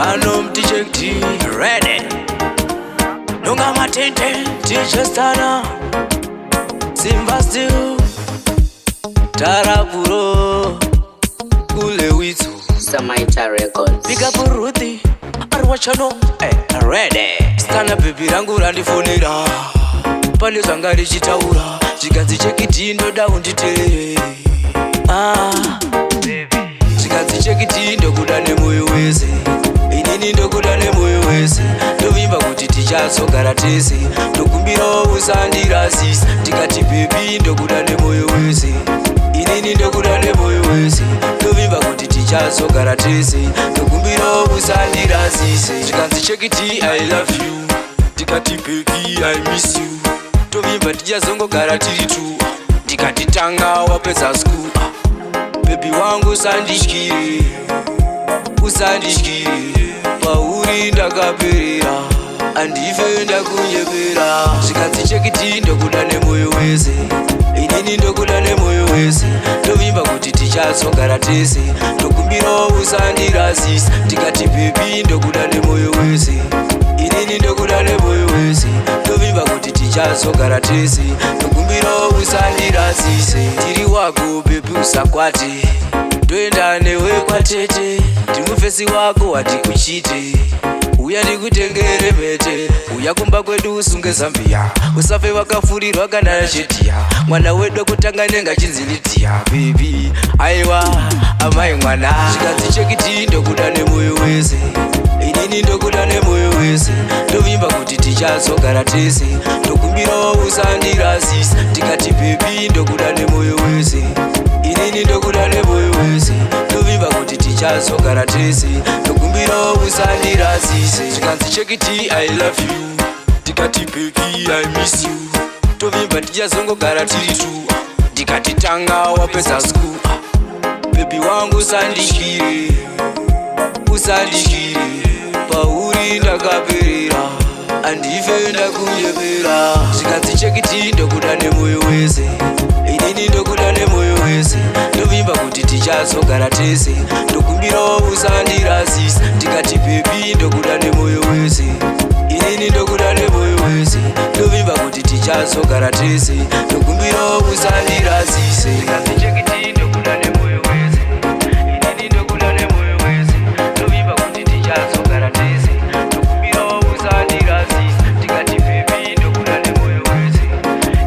Manom T ready. Nunga matente teacher stana. Simba still Tarapuro Kule witu Samaita records. Big up Ruthi Arwachano ready. Stana baby rangu randifonera Pale zangari chitaura Chikazi chekiti ndo daundite Chikazi chekiti Ndokuda Nemoyo Wese Inini Ndokuda Nemoyo Wese Ndovimba kuti tichazogara tese Ndokumbira usandirasisa Tikati baby Ndokuda Nemoyo Wese Inini Ndokuda Nemoyo Wese Ndovimba kuti tichazogara tese Ndokumbira usandirasisa Chikazi chekiti I love you Tikati baby I miss you Tovimba tichazongogara tiri tu Tikati tanga wapedza school Baby wangu usandishkire Pauri ndakaperera Andife ndakunyepera Chikazi chekiti Ndokuda Nemoyo Wese Inini Ndokuda Nemoyo Wese Ndovimba kuti tichazogara tese Ndokumbira usandirasisa Tikati baby Ndokuda Nemoyo Wese Inini Ndokuda Nemoyo Wese Ndovimba kuti tichazogara tese Ndokumbira usandirasise Tiri wako baby usakwate Ndoenda newe kwatete Timufesi wako wati uchite Uya ndikutengere mete Uya kumba kwedu usunge Zambia Usafe wakafurirwa kana chetia Mwana wedo kutanga nenga chinzilitia Baby, aiwa, amai mwana Chikazi chekiti Ndokuda Nemoyo Wese Inini Ndokuda Nemoyo Wese Ndovimba kuti tichazogara tese Ndokumbira usandirasisa Tikati baby Ndokuda Nemoyo Wese Inini Ndokuda Nemoyo Wese Ndovimba kuti tichazogara tese Ndokumbira usandirasise Chikazi chekiti I love you Tikati baby I miss you Tovimba tichazongogara tiri tu Tikati tanga wapedza school Baby wangu usandishkire Pauri ndakaperera Andife ndakunyepera Chikazi chekiti Ndokuda Nemoyo Wese Inini Ndokuda Nemoyo Wese Ndovimba kuti tichazogara tese Ndokumbira usandirasisa Tikati baby Ndokuda Nemoyo Wese Inini Ndokuda Nemoyo Wese Ndovimba kuti tichazogara tese Ndokumbira usandirasise Chikazi chekiti Ndokuda Nemoyo Wese Inini Ndokuda Nemoyo Wese Ndovimba kuti tichazogara tese Ndokumbira usandirasisa Tikati baby Ndokuda Nemoyo Wese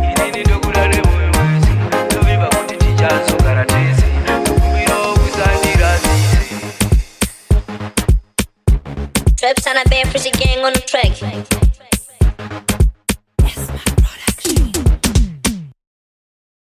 Inini Ndokuda Nemoyo Wese Ndovimba kuti tichazogara tese Ndokumbira usandirasise Trips and a bare pretty gang on the track.